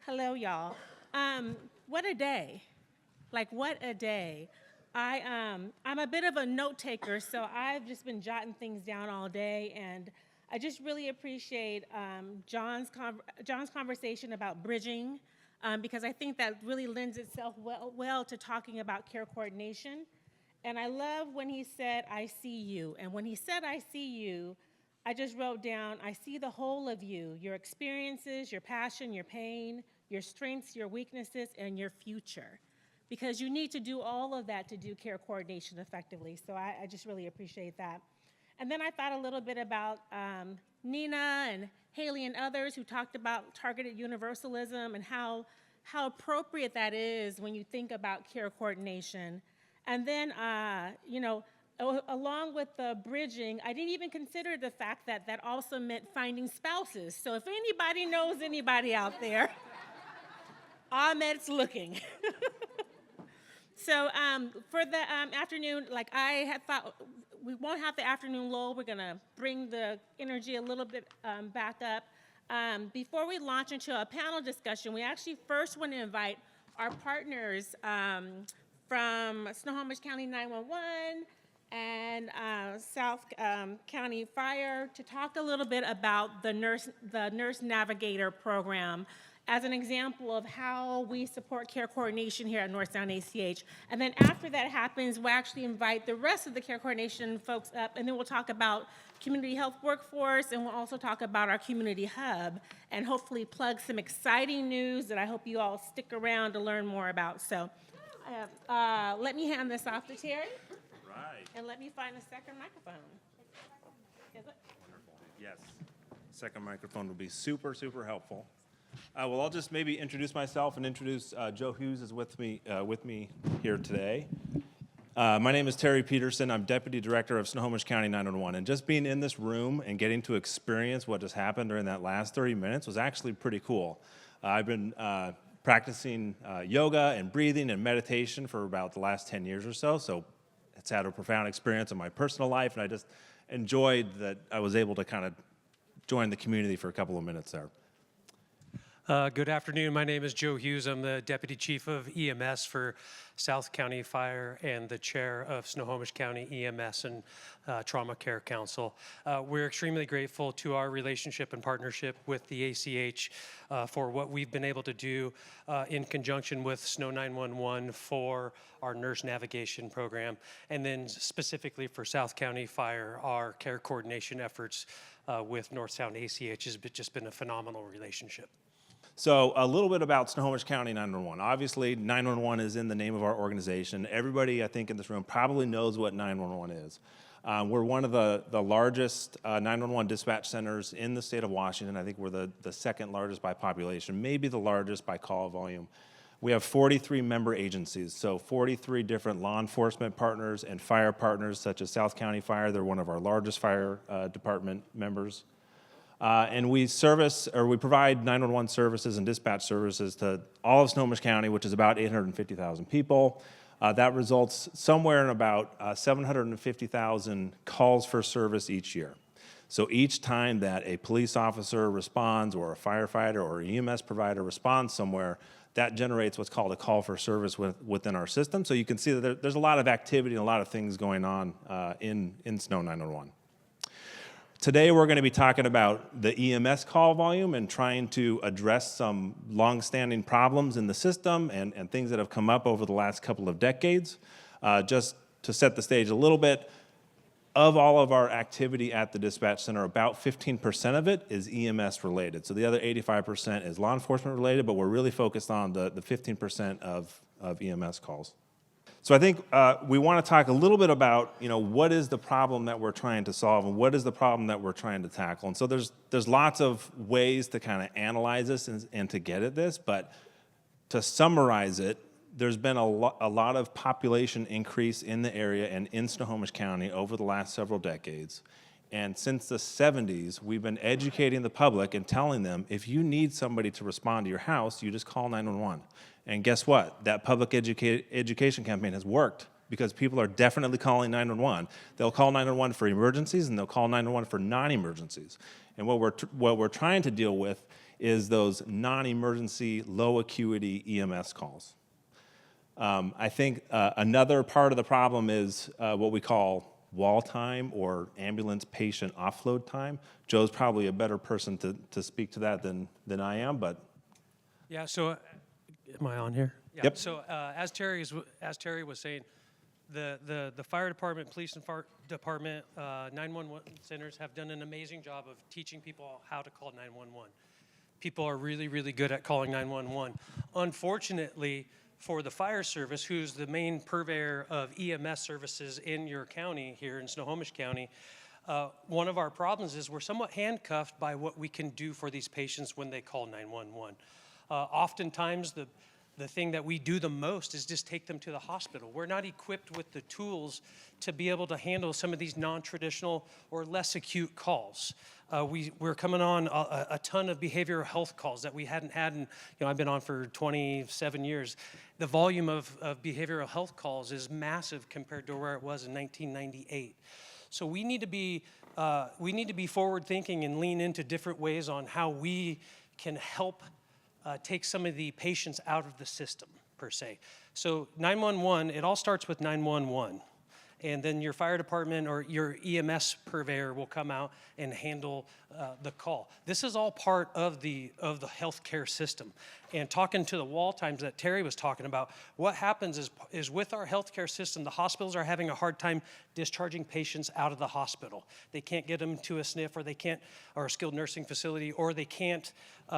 Hello, y'all. What a day. Like, what a day. I'm a bit of a note taker, so I've just been jotting things down all day, and I just really appreciate John's conversation about bridging, because I think that really lends itself well to talking about care coordination. And I love when he said, I see you. And when he said, I see you, I just wrote down, I see the whole of you, your experiences, your passion, your pain, your strengths, your weaknesses, and your future. Because you need to do all of that to do care coordination effectively. So I just really appreciate that. And then I thought a little bit about Nina and Haley and others who talked about targeted universalism and how appropriate that is when you think about care coordination. And then, along with the bridging, I didn't even consider the fact that that also meant finding spouses. So if anybody knows anybody out there, Ahmed's looking. So for the afternoon, like I had thought, we won't have the afternoon lull. We're gonna bring the energy a little bit back up. Before we launch into a panel discussion, we actually first want to invite our partners from Snohomish County 911 and South County Fire to talk a little bit about the Nurse Navigator program as an example of how we support care coordination here at Northtown ACH. And then after that happens, we'll actually invite the rest of the care coordination folks up, and then we'll talk about community health workforce, and we'll also talk about our community hub, and hopefully plug some exciting news that I hope you all stick around to learn more about. So let me hand this off to Terry. Right. And let me find a second microphone. Is it? Wonderful. Yes. Second microphone will be super, super helpful. Well, I'll just maybe introduce myself and introduce Joe Hughes is with me here today. My name is Terry Peterson. I'm Deputy Director of Snohomish County 911. And just being in this room and getting to experience what just happened during that last 30 minutes was actually pretty cool. I've been practicing yoga and breathing and meditation for about the last 10 years or so. So it's had a profound experience in my personal life, and I just enjoyed that I was able to kind of join the community for a couple of minutes there. Good afternoon. My name is Joe Hughes. I'm the Deputy Chief of EMS for South County Fire and the Chair of Snohomish County EMS and Trauma Care Council. We're extremely grateful to our relationship and partnership with the ACH for what we've been able to do in conjunction with SNO911 for our nurse navigation program, and then specifically for South County Fire, our care coordination efforts with Northtown ACH has just been a phenomenal relationship. So a little bit about Snohomish County 911. Obviously, 911 is in the name of our organization. Everybody, I think, in this room probably knows what 911 is. We're one of the largest 911 dispatch centers in the state of Washington. I think we're the second largest by population, maybe the largest by call volume. We have 43 member agencies, so 43 different law enforcement partners and fire partners, such as South County Fire. They're one of our largest fire department members. And we provide 911 services and dispatch services to all of Snohomish County, which is about 850,000 people. That results somewhere in about 750,000 calls for service each year. So each time that a police officer responds, or a firefighter or EMS provider responds somewhere, that generates what's called a call for service within our system. So you can see that there's a lot of activity and a lot of things going on in SNO911. Today we're going to be talking about the EMS call volume and trying to address some long-standing problems in the system and things that have come up over the last couple of decades. Just to set the stage a little bit, of all of our activity at the dispatch center, about 15% of it is EMS related. So the other 85% is law enforcement related, but we're really focused on the 15% of EMS calls. So I think we want to talk a little bit about, what is the problem that we're trying to solve and what is the problem that we're trying to tackle. And so there's lots of ways to kind of analyze this and to get at this, but to summarize it, there's been a lot of population increase in the area and in Snohomish County over the last several decades. And since the 70s, we've been educating the public and telling them, if you need somebody to respond to your house, you just call 911. And guess what? That public education campaign has worked because people are definitely calling 911. They'll call 911 for emergencies and they'll call 911 for non-emergencies. And what we're trying to deal with is those non-emergency, low acuity EMS calls. I think another part of the problem is what we call wall time or ambulance patient offload time. Joe's probably a better person to speak to that than I am, but. Yeah, so, am I on here? Yeah. Yep. So as Terry was saying, the fire department, police and fire department, 911 centers have done an amazing job of teaching people how to call 911. People are really, really good at calling 911. Unfortunately, for the fire service, who's the main purveyor of EMS services in your county here in Snohomish County, one of our problems is we're somewhat handcuffed by what we can do for these patients when they call 911. Oftentimes, the thing that we do the most is just take them to the hospital. We're not equipped with the tools to be able to handle some of these non-traditional or less acute calls. We're coming on a ton of behavioral health calls that we hadn't had, and I've been on for 27 years. The volume of behavioral health calls is massive compared to where it was in 1998. So we need to be forward thinking and lean into different ways on how we can help take some of the patients out of the system, per se. So 911, it all starts with 911. And then your fire department or your EMS purveyor will come out and handle the call. This is all part of the healthcare system. And talking to the wall times that Terry was talking about, what happens is with our healthcare system, the hospitals are having a hard time discharging patients out of the hospital. They can't get them to a SNF or a skilled nursing facility, or they can't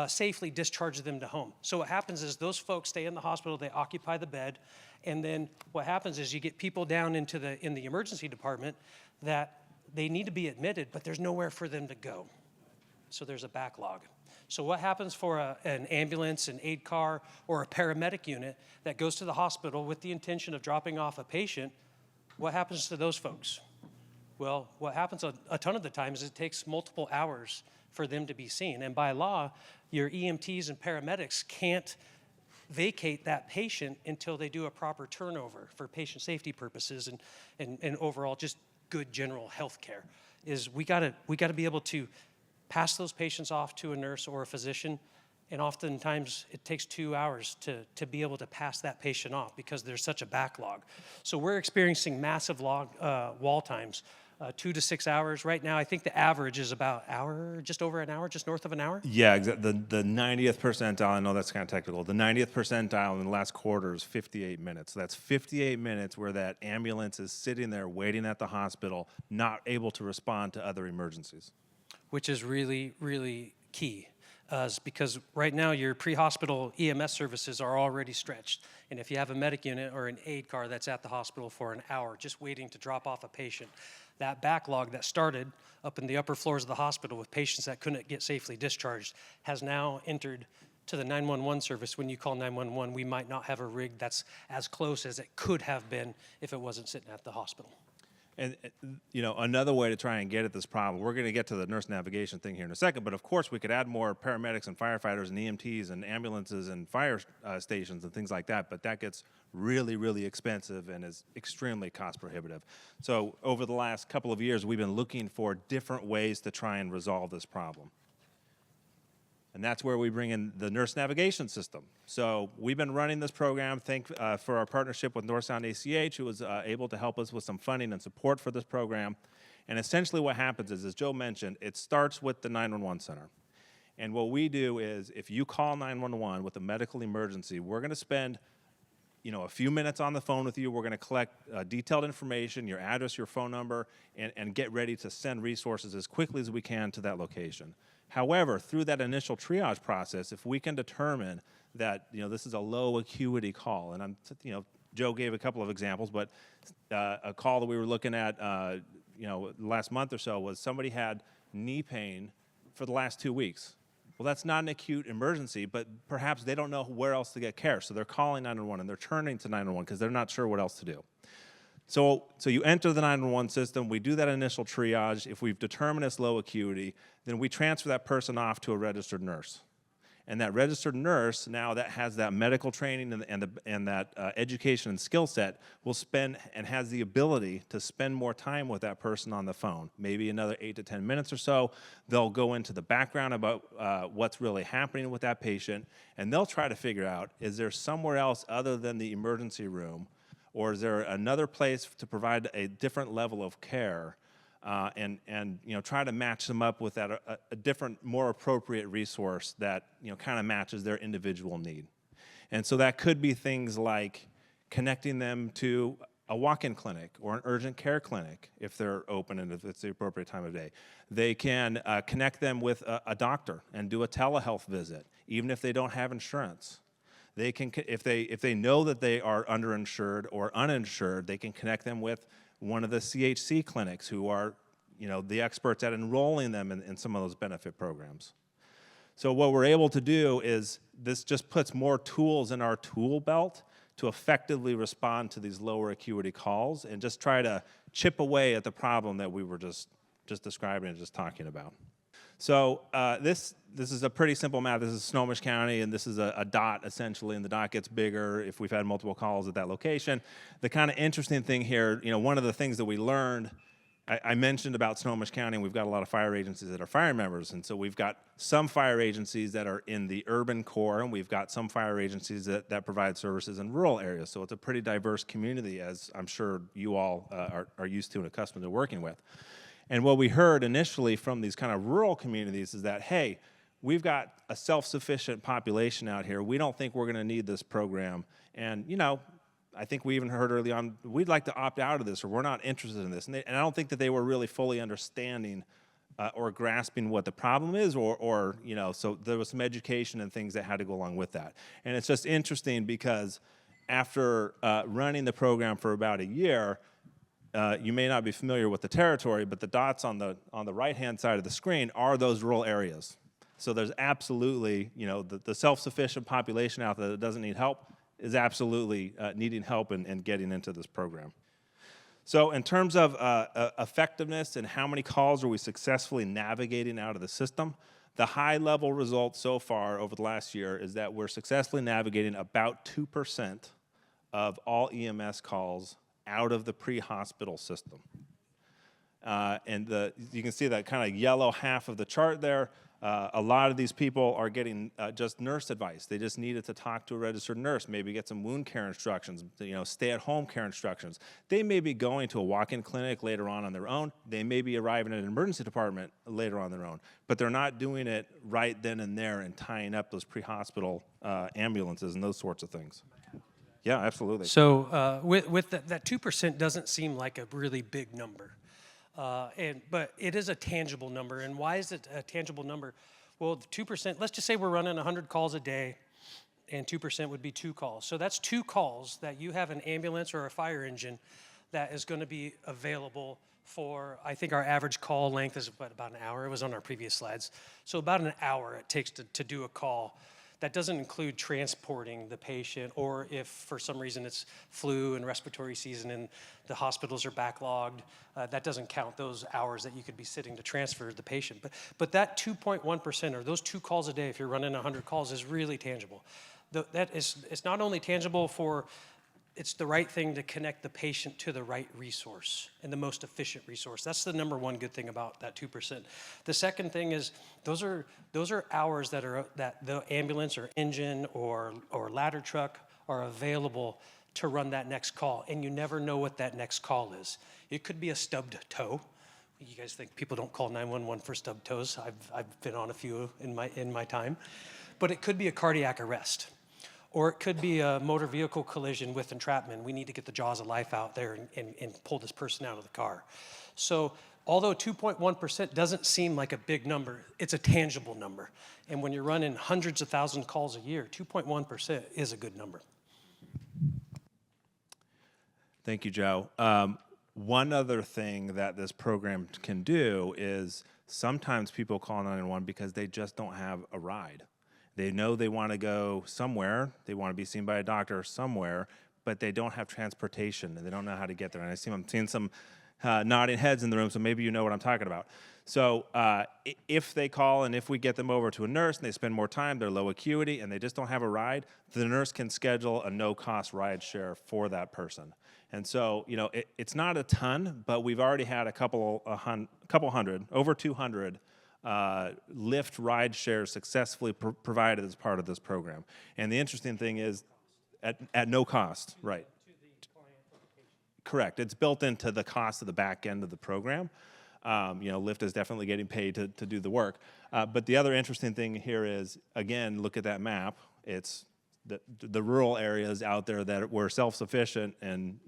safely discharge them to home. So what happens is those folks stay in the hospital, they occupy the bed, and then what happens is you get people down in the emergency department that they need to be admitted, but there's nowhere for them to go. So there's a backlog. So what happens for an ambulance, an aid car, or a paramedic unit that goes to the hospital with the intention of dropping off a patient? What happens to those folks? Well, what happens a ton of the times is it takes multiple hours for them to be seen. And by law, your EMTs and paramedics can't vacate that patient until they do a proper turnover for patient safety purposes and overall just good general health care. Is we gotta be able to pass those patients off to a nurse or a physician, and oftentimes it takes 2 hours to be able to pass that patient off because there's such a backlog. So we're experiencing massive wall times, 2 to 6 hours. Right now, I think the average is about just over an hour, just north of an hour. Yeah, exactly. The 90th percentile, I know that's kind of technical. The 90th percentile in the last quarter is 58 minutes. So that's 58 minutes where that ambulance is sitting there waiting at the hospital, not able to respond to other emergencies. Which is really, really key. Because right now your pre-hospital EMS services are already stretched. And if you have a medic unit or an aid car that's at the hospital for an hour just waiting to drop off a patient, that backlog that started up in the upper floors of the hospital with patients that couldn't get safely discharged has now entered to the 911 service. When you call 911, we might not have a rig that's as close as it could have been if it wasn't sitting at the hospital. And, another way to try and get at this problem, we're going to get to the nurse navigation thing here in a second, but of course we could add more paramedics and firefighters and EMTs and ambulances and fire stations and things like that, but that gets really, really expensive and is extremely cost prohibitive. So over the last couple of years, we've been looking for different ways to try and resolve this problem. And that's where we bring in the nurse navigation system. So we've been running this program for our partnership with North Sound ACH, who was able to help us with some funding and support for this program. And essentially what happens is, as Joe mentioned, it starts with the 911 center. And what we do is, if you call 911 with a medical emergency, we're going to spend a few minutes on the phone with you. We're going to collect detailed information, your address, your phone number, and get ready to send resources as quickly as we can to that location. However, through that initial triage process, if we can determine that this is a low acuity call, and Joe gave a couple of examples, but a call that we were looking at last month or so was somebody had knee pain for the last 2 weeks. Well, that's not an acute emergency, but perhaps they don't know where else to get care, so they're calling 911 and they're turning to 911 because they're not sure what else to do. So you enter the 911 system, we do that initial triage. If we've determined it's low acuity, then we transfer that person off to a registered nurse. And that registered nurse, now that has that medical training and that education and skill set, will spend and has the ability to spend more time with that person on the phone. Maybe another 8 to 10 minutes or so. They'll go into the background about what's really happening with that patient, and they'll try to figure out, is there somewhere else other than the emergency room, or is there another place to provide a different level of care? And try to match them up with a different, more appropriate resource that kind of matches their individual need. And so that could be things like connecting them to a walk-in clinic or an urgent care clinic if they're open and if it's the appropriate time of day. They can connect them with a doctor and do a telehealth visit, even if they don't have insurance. They can, if they know that they are underinsured or uninsured, they can connect them with one of the CHC clinics who are, the experts at enrolling them in some of those benefit programs. So what we're able to do is this just puts more tools in our tool belt to effectively respond to these lower acuity calls and just try to chip away at the problem that we were just describing and just talking about. So this is a pretty simple map. This is Snohomish County, and this is a dot, essentially, and the dot gets bigger if we've had multiple calls at that location. The kind of interesting thing here, one of the things that we learned, I mentioned about Snohomish County, and we've got a lot of fire agencies that are fire members, and so we've got some fire agencies that are in the urban core, and we've got some fire agencies that provide services in rural areas. So it's a pretty diverse community, as I'm sure you all are used to and accustomed to working with. And what we heard initially from these kind of rural communities is that, hey, we've got a self-sufficient population out here. We don't think we're going to need this program. And, I think we even heard early on, we'd like to opt out of this, or we're not interested in this. And I don't think that they were really fully understanding or grasping what the problem is, or so there was some education and things that had to go along with that. And it's just interesting because after running the program for about a year, you may not be familiar with the territory, but the dots on the right-hand side of the screen are those rural areas. So there's absolutely, the self-sufficient population out there that doesn't need help is absolutely needing help and getting into this program. So in terms of effectiveness and how many calls are we successfully navigating out of the system, the high-level result so far over the last year is that we're successfully navigating about 2% of all EMS calls out of the pre-hospital system. And you can see that kind of yellow half of the chart there. A lot of these people are getting just nurse advice. They just needed to talk to a registered nurse, maybe get some wound care instructions, stay-at-home care instructions. They may be going to a walk-in clinic later on their own. They may be arriving at an emergency department later on their own, but they're not doing it right then and there and tying up those pre-hospital ambulances and those sorts of things. Yeah, absolutely. So with that 2% doesn't seem like a really big number. But it is a tangible number. And why is it a tangible number? Well, 2%, let's just say we're running 100 calls a day, and 2% would be 2 calls. So that's 2 calls that you have an ambulance or a fire engine that is going to be available for, I think our average call length is about an hour. It was on our previous slides. So about an hour it takes to do a call. That doesn't include transporting the patient, or if for some reason it's flu and respiratory season and the hospitals are backlogged, that doesn't count those hours that you could be sitting to transfer the patient. But that 2.1%, or those 2 calls a day, if you're running 100 calls, is really tangible. It's not only tangible for, it's the right thing to connect the patient to the right resource and the most efficient resource. That's the number one good thing about that 2%. The second thing is those are hours that the ambulance or engine or ladder truck are available to run that next call, and you never know what that next call is. It could be a stubbed toe. You guys think people don't call 911 for stubbed toes? I've been on a few in my time, but it could be a cardiac arrest. Or it could be a motor vehicle collision with entrapment. We need to get the jaws of life out there and pull this person out of the car. So although 2.1% doesn't seem like a big number, it's a tangible number. And when you're running hundreds of thousands of calls a year, 2.1% is a good number. Thank you, Joe. One other thing that this program can do is sometimes people call 911 because they just don't have a ride. They know they want to go somewhere, they want to be seen by a doctor somewhere, but they don't have transportation and they don't know how to get there. And I'm seeing some nodding heads in the room, so maybe you know what I'm talking about. So if they call and if we get them over to a nurse and they spend more time, they're low acuity, and they just don't have a ride, the nurse can schedule a no-cost ride share for that person. And so, it's not a ton, but we've already had a couple hundred, over 200 Lyft ride shares successfully provided as part of this program. And the interesting thing is, at no cost, right? Correct. It's built into the cost of the back end of the program. Lyft is definitely getting paid to do the work. But the other interesting thing here is, again, look at that map. It's the rural areas out there that were self-sufficient and,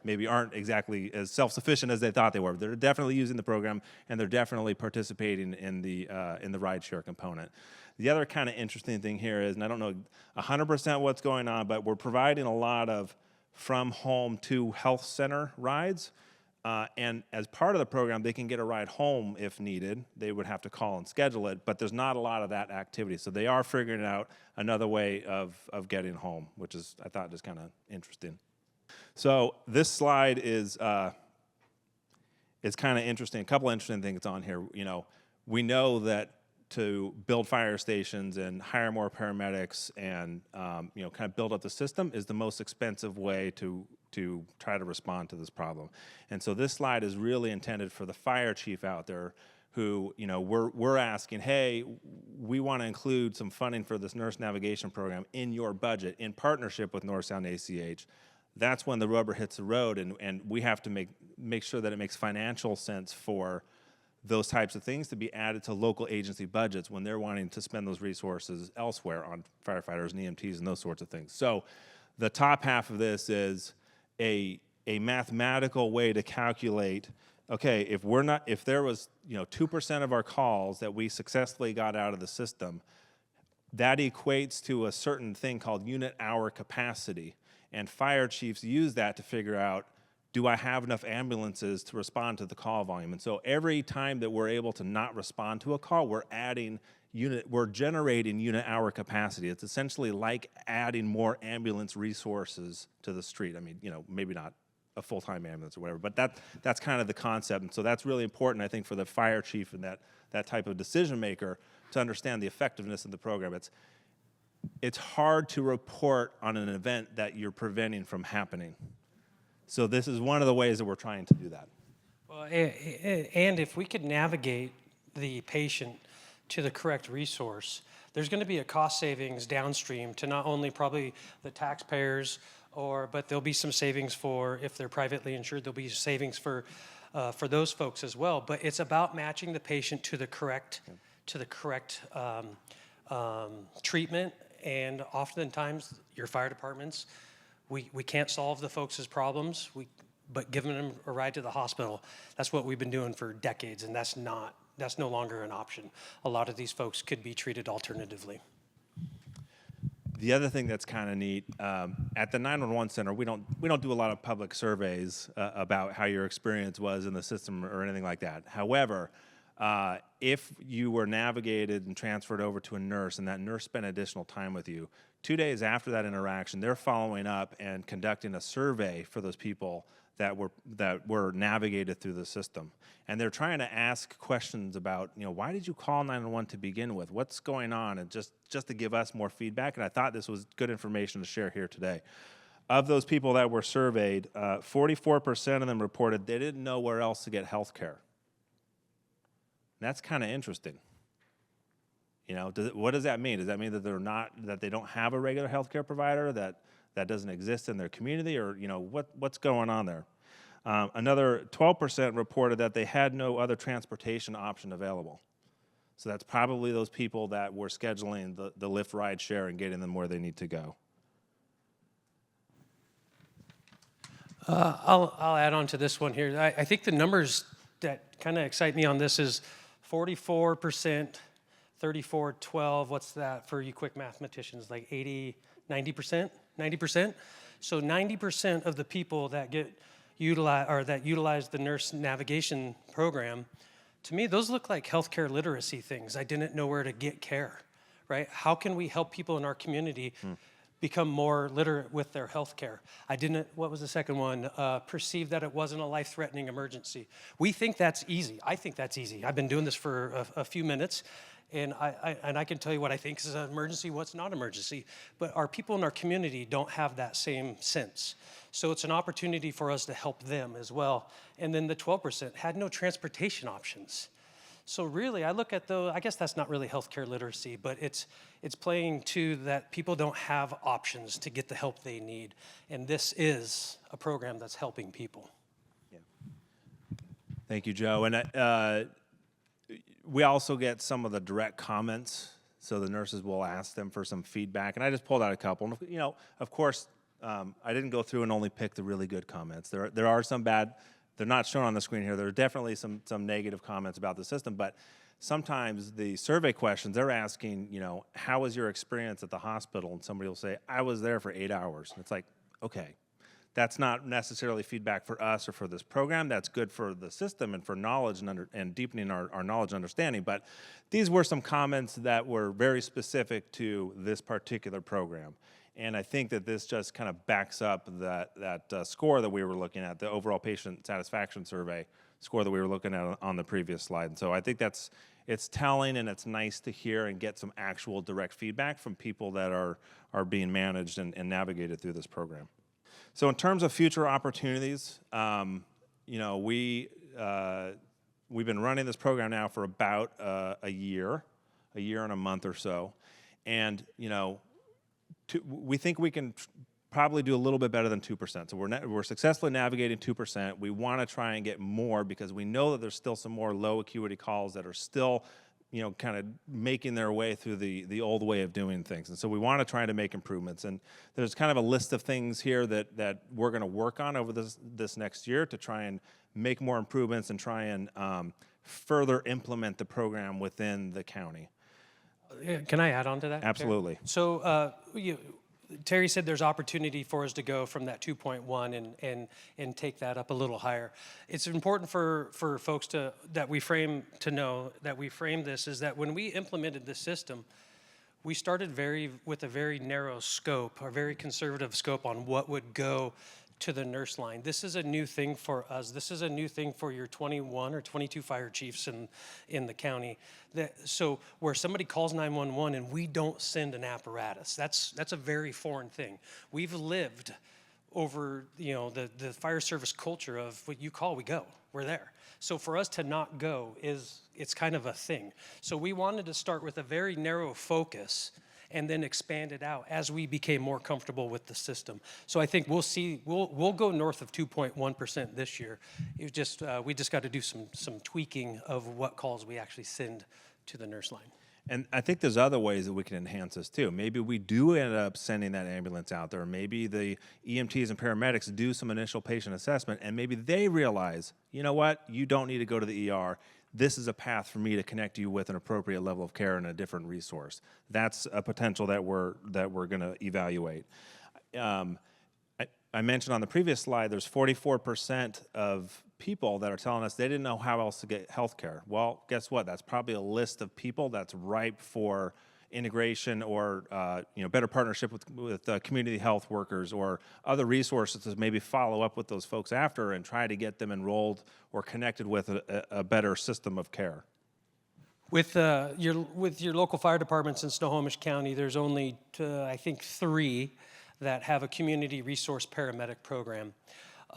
maybe aren't exactly as self-sufficient as they thought they were. They're definitely using the program, and they're definitely participating in the rideshare component. The other kind of interesting thing here is, and I don't know 100% what's going on, but we're providing a lot of from home to health center rides. And as part of the program, they can get a ride home if needed. They would have to call and schedule it, but there's not a lot of that activity. So they are figuring out another way of getting home, which is, I thought, just kind of interesting. So this slide is kind of interesting. A couple interesting things on here. We know that to build fire stations and hire more paramedics and kind of build up the system is the most expensive way to try to respond to this problem. And so this slide is really intended for the fire chief out there who, we're asking, hey, we want to include some funding for this nurse navigation program in your budget in partnership with North Sound ACH. That's when the rubber hits the road, and we have to make sure that it makes financial sense for those types of things to be added to local agency budgets when they're wanting to spend those resources elsewhere on firefighters and EMTs and those sorts of things. So the top half of this is a mathematical way to calculate, okay, if there was 2% of our calls that we successfully got out of the system, that equates to a certain thing called unit hour capacity. And fire chiefs use that to figure out, do I have enough ambulances to respond to the call volume? And so every time that we're able to not respond to a call, we're generating unit hour capacity. It's essentially like adding more ambulance resources to the street. I mean, maybe not a full-time ambulance or whatever, but that's kind of the concept. And so that's really important, I think, for the fire chief and that type of decision maker to understand the effectiveness of the program. It's hard to report on an event that you're preventing from happening. So this is one of the ways that we're trying to do that. Well, and if we could navigate the patient to the correct resource, there's going to be a cost savings downstream to not only probably the taxpayers, but there'll be some savings for, if they're privately insured, there'll be savings for those folks as well. But it's about matching the patient to the correct treatment. And oftentimes, your fire departments, we can't solve the folks' problems, but giving them a ride to the hospital, that's what we've been doing for decades, and that's no longer an option. A lot of these folks could be treated alternatively. The other thing that's kind of neat, at the 911 center, we don't do a lot of public surveys about how your experience was in the system or anything like that. However, if you were navigated and transferred over to a nurse and that nurse spent additional time with you, 2 days after that interaction, they're following up and conducting a survey for those people that were navigated through the system. And they're trying to ask questions about, why did you call 911 to begin with? What's going on? And just to give us more feedback. And I thought this was good information to share here today. Of those people that were surveyed, 44% of them reported they didn't know where else to get health care. That's kind of interesting. What does that mean? Does that mean that they don't have a regular healthcare provider, that doesn't exist in their community, or what's going on there? Another 12% reported that they had no other transportation option available. So that's probably those people that were scheduling the Lyft ride share and getting them where they need to go. I'll add on to this one here. I think the numbers that kind of excite me on this is 44%, 34, 12, what's that for you quick mathematicians, like 80, 90%? 90%? So 90% of the people that utilize the nurse navigation program, to me, those look like healthcare literacy things. I didn't know where to get care, right? How can we help people in our community become more literate with their health care. I didn't, what was the second one? Perceive that it wasn't a life-threatening emergency. We think that's easy. I think that's easy. I've been doing this for a few minutes, and I can tell you what I think is an emergency, what's not an emergency. But our people in our community don't have that same sense. So it's an opportunity for us to help them as well. And then the 12% had no transportation options. So really, I look at I guess that's not really healthcare literacy, but it's playing to that people don't have options to get the help they need. And this is a program that's helping people. Yeah. Thank you, Joe. And we also get some of the direct comments, so the nurses will ask them for some feedback. And I just pulled out a couple. And, you know, of course, I didn't go through and only pick the really good comments. There are some bad. They're not shown on the screen here. There are definitely some negative comments about the system, but sometimes the survey questions, they're asking, you know, how was your experience at the hospital? And somebody will say, I was there for 8 hours. And it's like, okay, that's not necessarily feedback for us or for this program. That's good for the system and for knowledge and deepening our knowledge and understanding. But these were some comments that were very specific to this particular program. And I think that this just kind of backs up that score that we were looking at, the overall patient satisfaction survey score that we were looking at on the previous slide. And so I think it's telling, and it's nice to hear and get some actual direct feedback from people that are being managed and navigated through this program. So in terms of future opportunities, you know, we've been running this program now for about a year and a month or so. And, you know, we think we can probably do a little bit better than 2%. So we're successfully navigating 2%. We want to try and get more because we know that there's still some more low acuity calls that are still, you know, kind of making their way through the old way of doing things. And so we want to try to make improvements. And there's kind of a list of things here that we're going to work on over this next year to try and make more improvements and try and further implement the program within the county. Can I add on to that? Absolutely. So Terry said there's opportunity for us to go from that 2.1 and take that up a little higher. It's important for folks to know that we frame this is that when we implemented this system, we started with a very narrow scope, a very conservative scope on what would go to the nurse line. This is a new thing for us. This is a new thing for your 21 or 22 fire chiefs in the county. So where somebody calls 911 and we don't send an apparatus, that's a very foreign thing. We've lived over, you know, the fire service culture of what you call, we go, we're there. So for us to not go it's kind of a thing. So we wanted to start with a very narrow focus and then expand it out as we became more comfortable with the system. So I think we'll go north of 2.1% this year. We just got to do some tweaking of what calls we actually send to the nurse line. And I think there's other ways that we can enhance this too. Maybe we do end up sending that ambulance out there. Maybe the EMTs and paramedics do some initial patient assessment, and maybe they realize, you know what, you don't need to go to the ER. This is a path for me to connect you with an appropriate level of care and a different resource. That's a potential that we're going to evaluate. I mentioned on the previous slide, there's 44% of people that are telling us they didn't know how else to get health care. Well, guess what? That's probably a list of people that's ripe for integration or better partnership with community health workers or other resources to maybe follow up with those folks after and try to get them enrolled or connected with a better system of care. With your local fire departments in Snohomish County, there's only, I think, 3 that have a community resource paramedic program.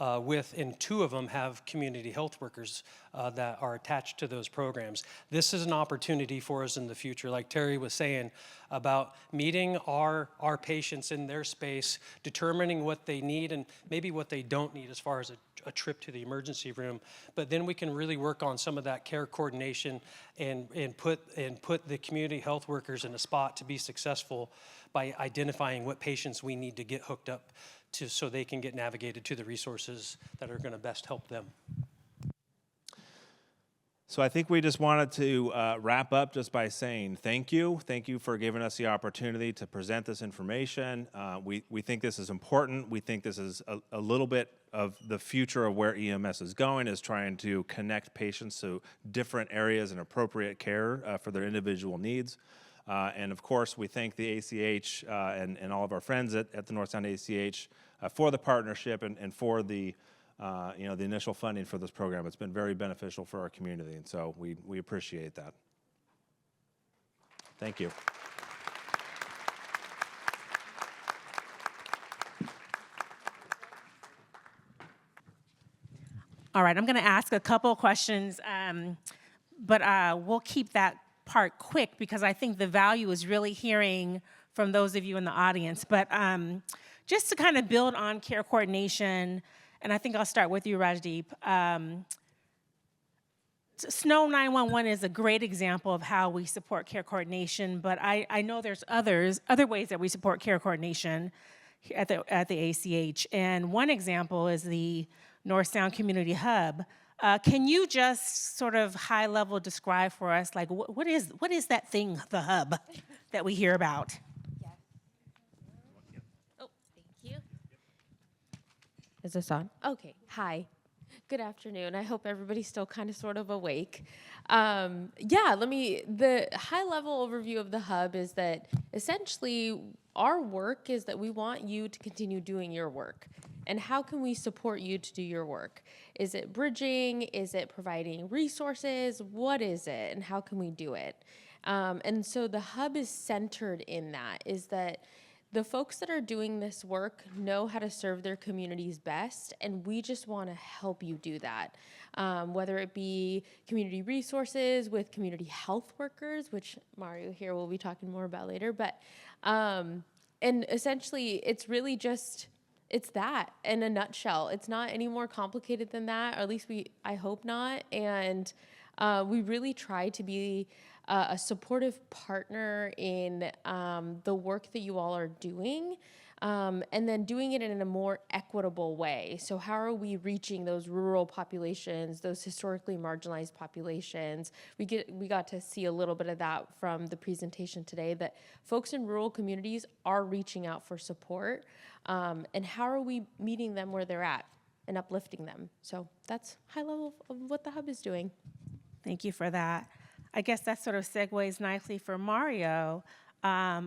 And 2 of them have community health workers that are attached to those programs. This is an opportunity for us in the future, like Terry was saying, about meeting our patients in their space, determining what they need and maybe what they don't need as far as a trip to the emergency room. But then we can really work on some of that care coordination and put the community health workers in a spot to be successful by identifying what patients we need to get hooked up to so they can get navigated to the resources that are going to best help them. So I think we just wanted to wrap up just by saying thank you. Thank you for giving us the opportunity to present this information. We think this is important. We think this is a little bit of the future of where EMS is going, is trying to connect patients to different areas and appropriate care for their individual needs. And of course, we thank the ACH and all of our friends at the Northtown ACH for the partnership and for the the initial funding for this program. It's been very beneficial for our community, and so we appreciate that. Thank you. All right, I'm going to ask a couple of questions, but we'll keep that part quick because I think the value is really hearing from those of you in the audience. But just to kind of build on care coordination, and I think I'll start with you, Rajdeep. SNO911 is a great example of how we support care coordination, but I know there's other ways that we support care coordination at the ACH. And one example is the Northtown Community Hub. Can you just sort of high level describe for us, like what is that thing, the hub, that we hear about? Yes. Oh, thank you. Is this on? Okay. Hi. Good afternoon. I hope everybody's still kind of sort of awake. The high level overview of the hub is that essentially our work is that we want you to continue doing your work. And how can we support you to do your work? Is it bridging? Is it providing resources? What is it? And how can we do it? And so the hub is centered in that, is that the folks that are doing this work know how to serve their communities best, and we just want to help you do that. Whether it be community resources with community health workers, which Mario here will be talking more about later, but and essentially it's really just, it's that in a nutshell. It's not any more complicated than that, or at least I hope not. And we really try to be a supportive partner in the work that you all are doing, and then doing it in a more equitable way. So how are we reaching those rural populations, those historically marginalized populations? We got to see a little bit of that from the presentation today, that folks in rural communities are reaching out for support, and how are we meeting them where they're at and uplifting them? So that's high level of what the hub is doing. Thank you for that. I guess that sort of segues nicely for Mario. I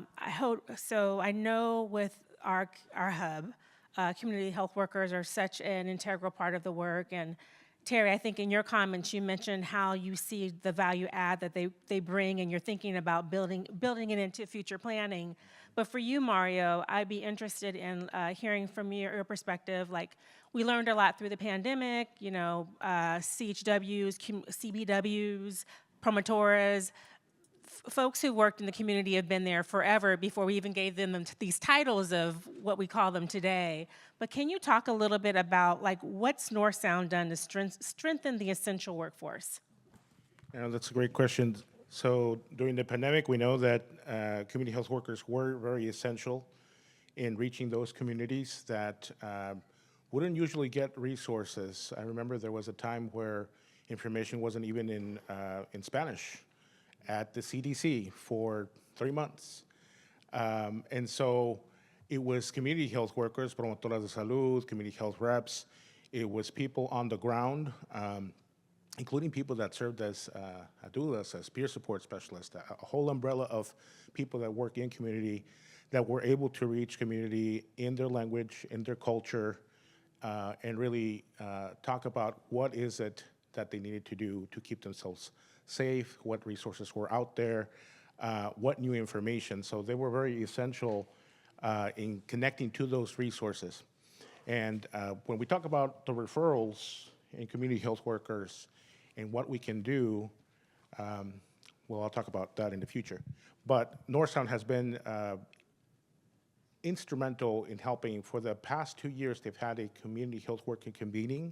know with our hub, community health workers are such an integral part of the work. And Terry, I think in your comments you mentioned how you see the value add that they bring, and you're thinking about building it into future planning. But for you, Mario, I'd be interested in hearing from your perspective. Like, we learned a lot through the pandemic, CHWs, CBWs, promotoras, folks who worked in the community have been there forever before we even gave them these titles of what we call them today. But can you talk a little bit about, like, what's Northtown done to strengthen the essential workforce? That's a great question. So during the pandemic, we know that community health workers were very essential in reaching those communities that wouldn't usually get resources. I remember there was a time where information wasn't even in Spanish at the CDC for 3 months. And so it was community health workers, promotoras de salud, community health reps. It was people on the ground, including people that served as doulas, as peer support specialists, a whole umbrella of people that work in community that were able to reach community in their language, in their culture, and really talk about what is it that they needed to do to keep themselves safe, what resources were out there, what new information. So they were very essential in connecting to those resources. And when we talk about the referrals in community health workers and what we can do, I'll talk about that in the future. But Northtown has been instrumental in helping. For the past 2 years, they've had a community health working convening.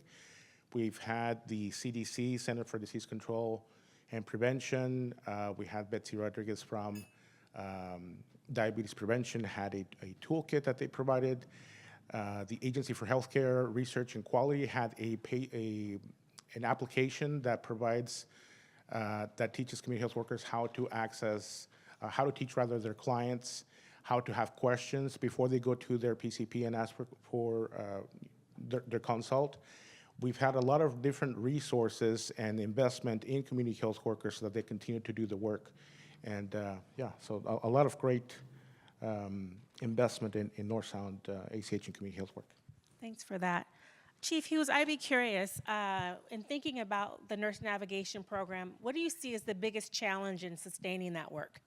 We've had the CDC, Center for Disease Control and Prevention. We had Betsy Rodriguez from Diabetes Prevention had a toolkit that they provided. The Agency for Healthcare Research and Quality had an application that provides, that teaches community health workers how to teach their clients how to have questions before they go to their PCP and ask for their consult. We've had a lot of different resources and investment in community health workers so that they continue to do the work. And yeah, so a lot of great investment in North Sound ACH and community health work. Thanks for that. Chief Hughes, I'd be curious, in thinking about the nurse navigation program, what do you see as the biggest challenge in sustaining that work?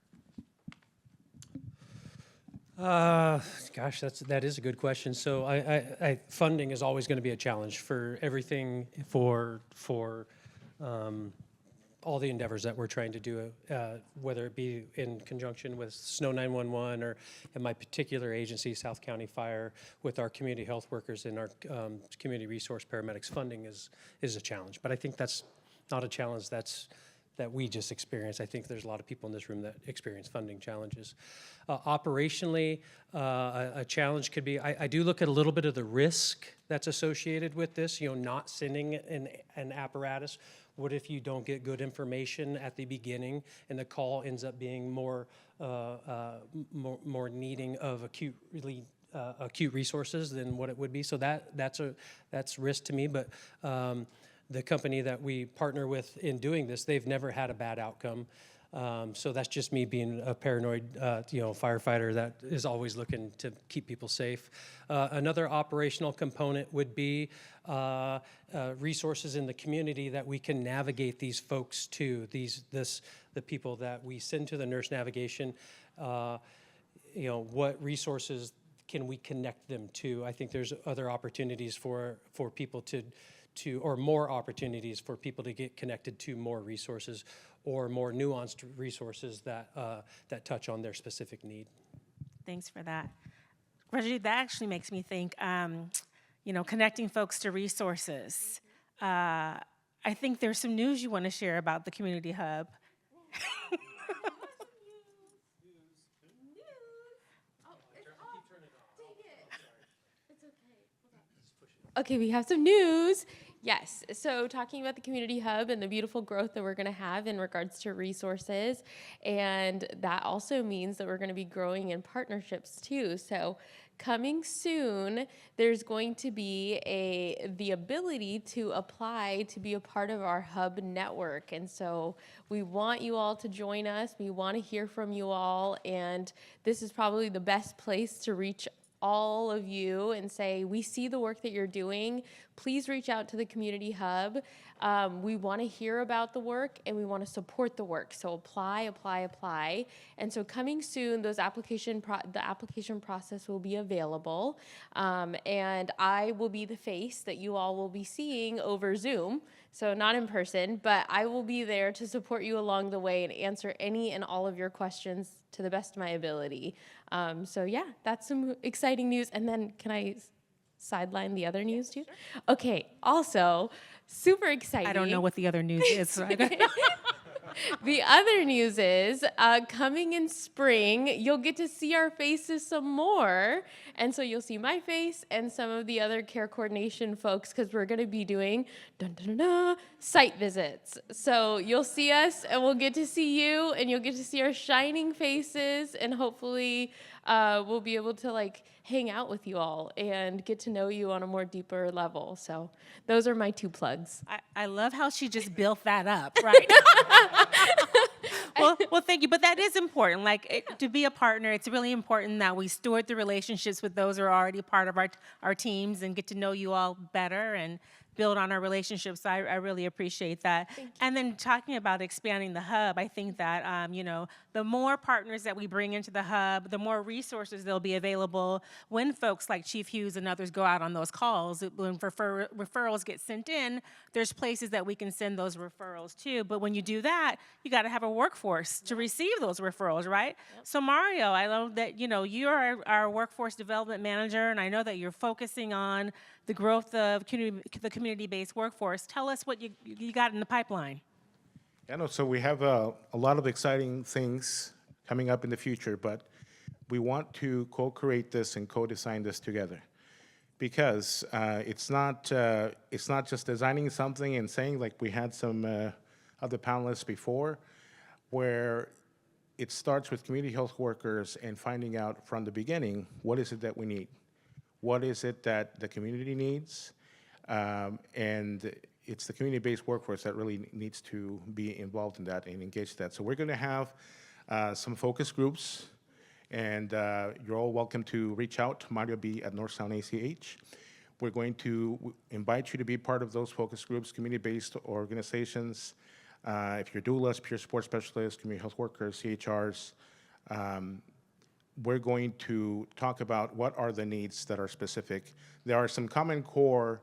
Gosh, that is a good question. So funding is always going to be a challenge for everything for all the endeavors that we're trying to do, whether it be in conjunction with SNO911 or in my particular agency, South County Fire, with our community health workers and our community resource paramedics. Funding is a challenge, but I think that's not a challenge that we just experience. I think there's a lot of people in this room that experience funding challenges. Operationally, a challenge could be, I do look at a little bit of the risk that's associated with this, not sending an apparatus. What if you don't get good information at the beginning and the call ends up being more needing of acute resources than what it would be? So that's risk to me, but the company that we partner with in doing this, they've never had a bad outcome. So that's just me being a paranoid, firefighter that is always looking to keep people safe. Another operational component would be resources in the community that we can navigate these folks to, the people that we send to the nurse navigation. What resources can we connect them to? I think there's other opportunities for people or more opportunities for people to get connected to more resources or more nuanced resources that touch on their specific need. Thanks for that. Reggie, that actually makes me think, connecting folks to resources. I think there's some news you want to share about the Community Hub. Okay, we have some news. Yes, so talking about the Community Hub and the beautiful growth that we're going to have in regards to resources, and that also means that we're going to be growing in partnerships too. So coming soon, there's going to be the ability to apply to be a part of our hub network. And so we want you all to join us. We want to hear from you all, and this is probably the best place to reach all of you and say, we see the work that you're doing. Please reach out to the Community Hub. We want to hear about the work and we want to support the work. So apply. And so coming soon, the application process will be available. And I will be the face that you all will be seeing over Zoom. So not in person, but I will be there to support you along the way and answer any and all of your questions to the best of my ability. So yeah, that's some exciting news. And then can I sideline the other news too? Sure. Okay, also super exciting. I don't know what the other news is. So The other news is coming in spring, you'll get to see our faces some more. And so you'll see my face and some of the other care coordination folks because we're going to be doing site visits. So you'll see us and we'll get to see you and you'll get to see our shining faces and hopefully we'll be able to hang out with you all and get to know you on a more deeper level. So those are my 2 plugs. I love how she just built that up, right? Well, thank you. But that is important. To be a partner, it's really important that we steward the relationships with those who are already part of our teams and get to know you all better and build on our relationships. I really appreciate that. And then talking about expanding the hub, I think that, the more partners that we bring into the hub, the more resources there'll be available when folks like Chief Hughes and others go out on those calls. When referrals get sent in, there's places that we can send those referrals to. But when you do that, you got to have a workforce to receive those referrals, right? Yep. So Mario, I know that, you're our workforce development manager, and I know that you're focusing on the growth of the community-based workforce. Tell us what you got in the pipeline. So we have a lot of exciting things coming up in the future, but we want to co-create this and co-design this together because it's not just designing something and saying like we had some other panelists before, where it starts with community health workers and finding out from the beginning what is it that we need. What is it that the community needs? And it's the community-based workforce that really needs to be involved in that and engage that. So we're going to have some focus groups, and you're all welcome to reach out. Mine will be at Northtown ACH. We're going to invite you to be part of those focus groups, community-based organizations. If you're doulas, peer support specialists, community health workers, CHRs, we're going to talk about what are the needs that are specific. There are some common core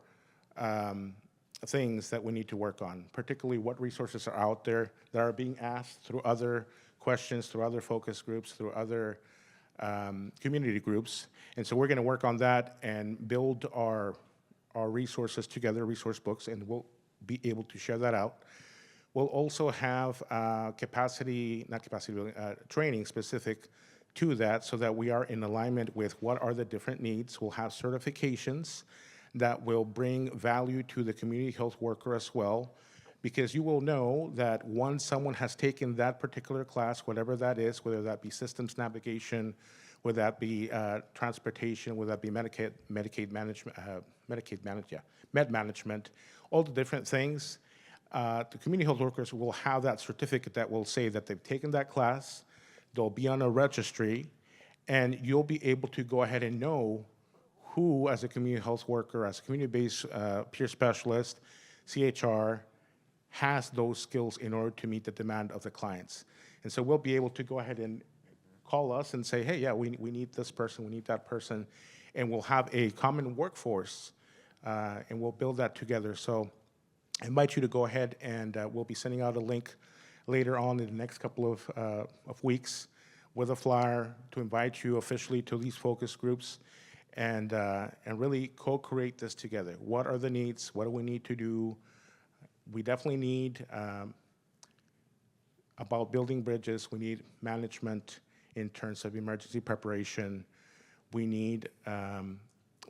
things that we need to work on, particularly what resources are out there that are being asked through other questions, through other focus groups, through other community groups. And so we're going to work on that and build our resources together, resource books, and we'll be able to share that out. We'll also have training specific to that so that we are in alignment with what are the different needs. We'll have certifications that will bring value to the community health worker as well, because you will know that once someone has taken that particular class, whatever that is, whether that be systems navigation, whether that be transportation, whether that be Medicaid management, med management, all the different things, the community health workers will have that certificate that will say that they've taken that class, they'll be on a registry, and you'll be able to go ahead and know who, as a community health worker, as a community-based peer specialist, CHR, has those skills in order to meet the demand of the clients. And so we'll be able to go ahead and call us and say, hey, yeah, we need this person, we need that person, and we'll have a common workforce, and we'll build that together. So I invite you to go ahead, and we'll be sending out a link later on in the next couple of weeks with a flyer to invite you officially to these focus groups and really co-create this together. What are the needs? What do we need to do? We definitely need about building bridges. We need management in terms of emergency preparation. We need a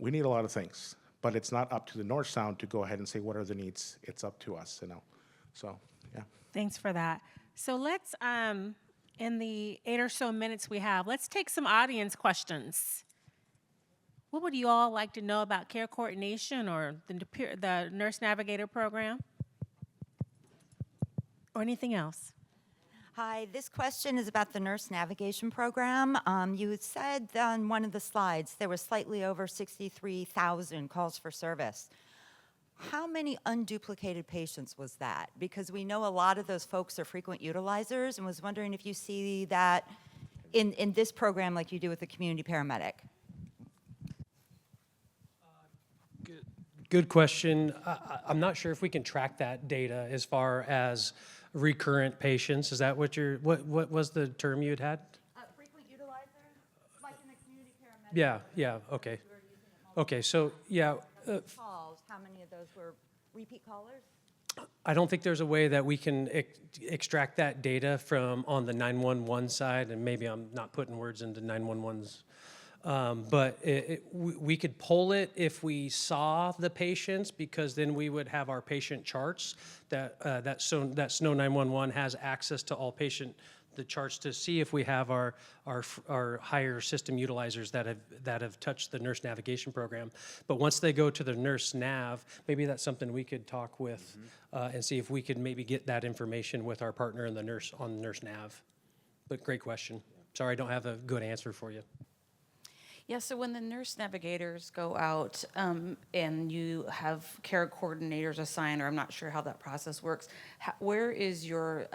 lot of things, but it's not up to the North Sound to go ahead and say what are the needs. It's up to us, So, yeah. Thanks for that. So let's, in the 8 or so minutes we have, let's take some audience questions. What would you all like to know about care coordination or the Nurse Navigator program? Or anything else? Hi, this question is about the Nurse Navigation Program. You had said on one of the slides there was slightly over 63,000 calls for service. How many unduplicated patients was that? Because we know a lot of those folks are frequent utilizers, and was wondering if you see that in this program like you do with the community paramedic. Good question. I'm not sure if we can track that data as far as recurrent patients. Is that what what was the term you had? Frequent utilizers, like in the community paramedic. Yeah, okay. Okay, so, yeah. Calls, how many of those were repeat callers? I don't think there's a way that we can extract that data from on the 911 side, and maybe I'm not putting words into 911's. But we could pull it if we saw the patients, because then we would have our patient charts that SNO911 has access to all the charts to see if we have our higher system utilizers that have touched the nurse navigation program. But once they go to the nurse nav, maybe that's something we could talk with and see if we could maybe get that information with our partner in the nurse nav. But great question. Sorry, I don't have a good answer for you. Yeah, so when the nurse navigators go out and you have care coordinators assigned, or I'm not sure how that process works, where is your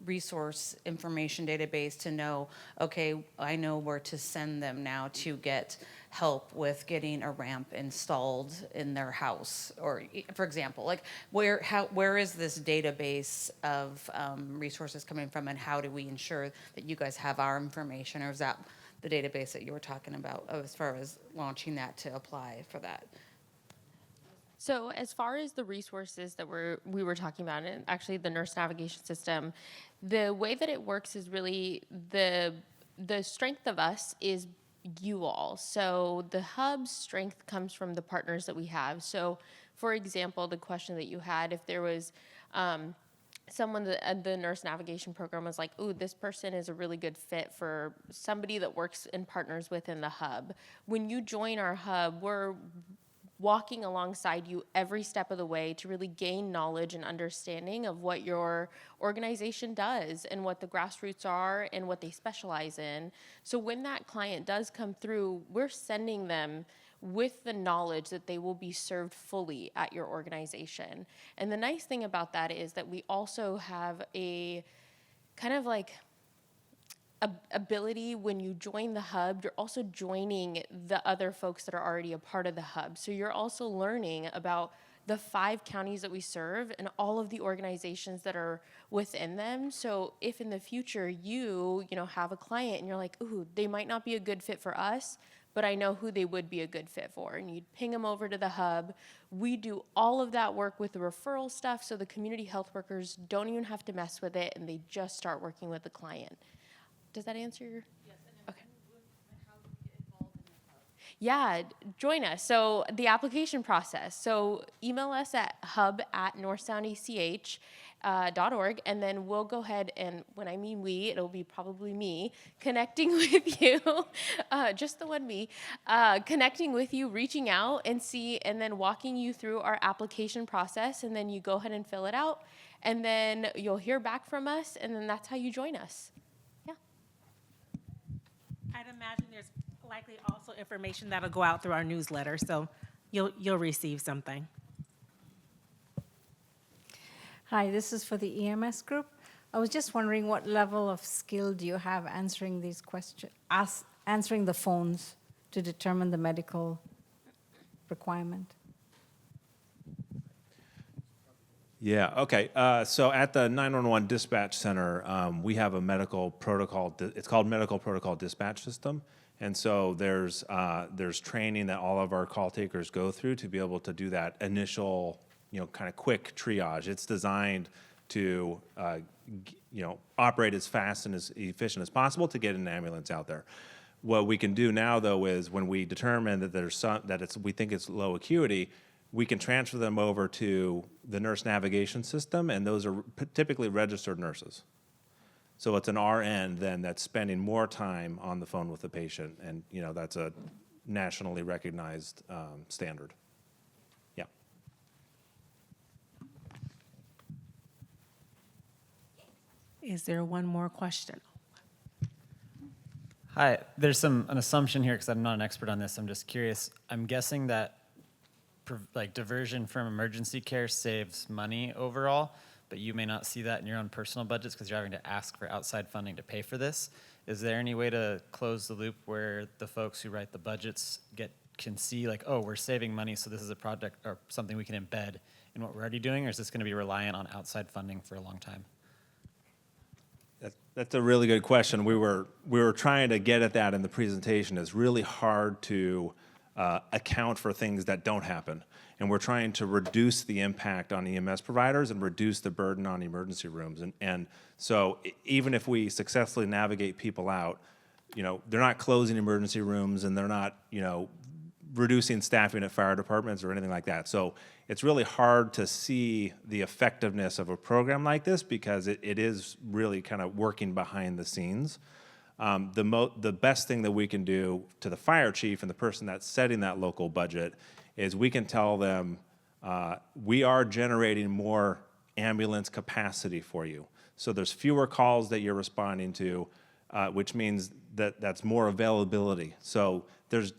resource information database to know, okay, I know where to send them now to get help with getting a ramp installed in their house? Or, for example, like where is this database of resources coming from, and how do we ensure that you guys have our information, or is that the database that you were talking about as far as launching that to apply for that? So as far as the resources that we were talking about, and actually the nurse navigation system, the way that it works is really the strength of us is you all. So the hub's strength comes from the partners that we have. So for example, the question that you had, if there was someone that the nurse navigation program was like, ooh, this person is a really good fit for somebody that works and partners within the hub. When you join our hub, walking alongside you every step of the way to really gain knowledge and understanding of what your organization does and what the grassroots are and what they specialize in. So when that client does come through, we're sending them with the knowledge that they will be served fully at your organization. And the nice thing about that is that we also have a kind of like ability when you join the hub, you're also joining the other folks that are already a part of the hub. So you're also learning about the 5 counties that we serve and all of the organizations that are within them. So if in the future you have a client and you're like, ooh, they might not be a good fit for us, but I know who they would be a good fit for, and you'd ping them over to the hub. We do all of that work with the referral stuff, so the community health workers don't even have to mess with it, and they just start working with the client. Does that answer your? Yes. Okay. How do we get involved in the hub? Yeah, join us. So the application process. So email us at hub@northsoundach.org, and then we'll go ahead and, when I mean we, it'll be probably me connecting with you, just the one me, connecting with you, reaching out and then walking you through our application process, and then you go ahead and fill it out, and then you'll hear back from us, and then that's how you join us. I'd imagine there's likely also information that'll go out through our newsletter, so you'll receive something. Hi, this is for the EMS group. I was just wondering what level of skill do you have answering these questions, answering the phones to determine the medical requirement? Yeah, okay. So at the 911 dispatch center, we have a medical protocol, it's called Medical Protocol Dispatch System. And so there's training that all of our call takers go through to be able to do that initial, kind of quick triage. It's designed to, operate as fast and as efficient as possible to get an ambulance out there. What we can do now, though, is when we determine that we think it's low acuity, we can transfer them over to the nurse navigation system, and those are typically registered nurses. So it's an RN then that's spending more time on the phone with the patient, and that's a nationally recognized standard. Yeah. Is there one more question? Hi, there's an assumption here because I'm not an expert on this. I'm just curious. I'm guessing that diversion from emergency care saves money overall, but you may not see that in your own personal budgets because you're having to ask for outside funding to pay for this. Is there any way to close the loop where the folks who write the budgets can see we're saving money, so this is a project or something we can embed in what we're already doing, or is this going to be reliant on outside funding for a long time? That's a really good question. We were trying to get at that in the presentation. It's really hard to account for things that don't happen. And we're trying to reduce the impact on EMS providers and reduce the burden on emergency rooms. And so even if we successfully navigate people out, they're not closing emergency rooms and they're not, reducing staffing at fire departments or anything like that. So it's really hard to see the effectiveness of a program like this because it is really kind of working behind the scenes. The best thing that we can do to the fire chief and the person that's setting that local budget is we can tell them, we are generating more ambulance capacity for you. So there's fewer calls that you're responding to, which means that's more availability. So there's,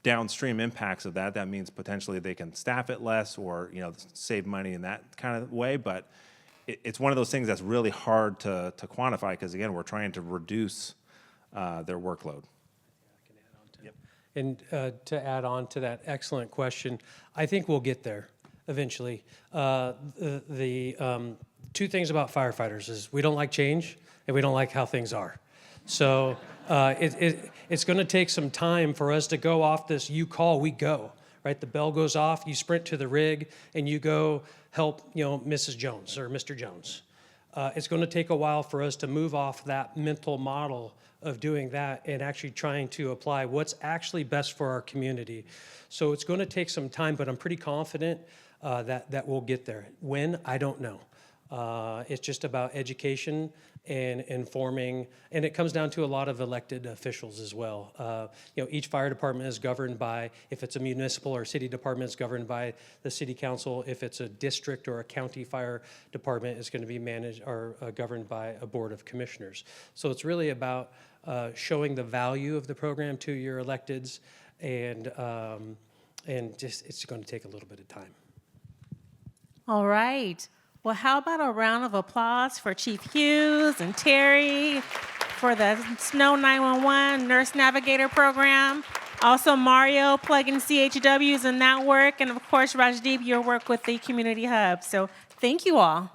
downstream impacts of that. That means potentially they can staff it less or, save money in that kind of way. But it's one of those things that's really hard to quantify because, again, we're trying to reduce their workload. And to add on to that excellent question, I think we'll get there eventually. The 2 things about firefighters is we don't like change and we don't like how things are. So it's going to take some time for us to go off this you call, we go, right? The bell goes off, you sprint to the rig, and you go help, Mrs. Jones or Mr. Jones. It's going to take a while for us to move off that mental model of doing that and actually trying to apply what's actually best for our community. So it's going to take some time, but I'm pretty confident that we'll get there. When? I don't know. It's just about education and informing, and it comes down to a lot of elected officials as well. Each fire department is governed by, if it's a municipal or city department, it's governed by the city council. If it's a district or a county fire department, it's going to be managed or governed by a board of commissioners. So it's really about showing the value of the program to your electeds, and just it's going to take a little bit of time. All right. Well, how about a round of applause for Chief Hughes and Terry for the SNO911 Nurse Navigator Program. Also, Mario plugging CHWs in that work. And of course, Rajdeep, your work with the Community Hub. So thank you all.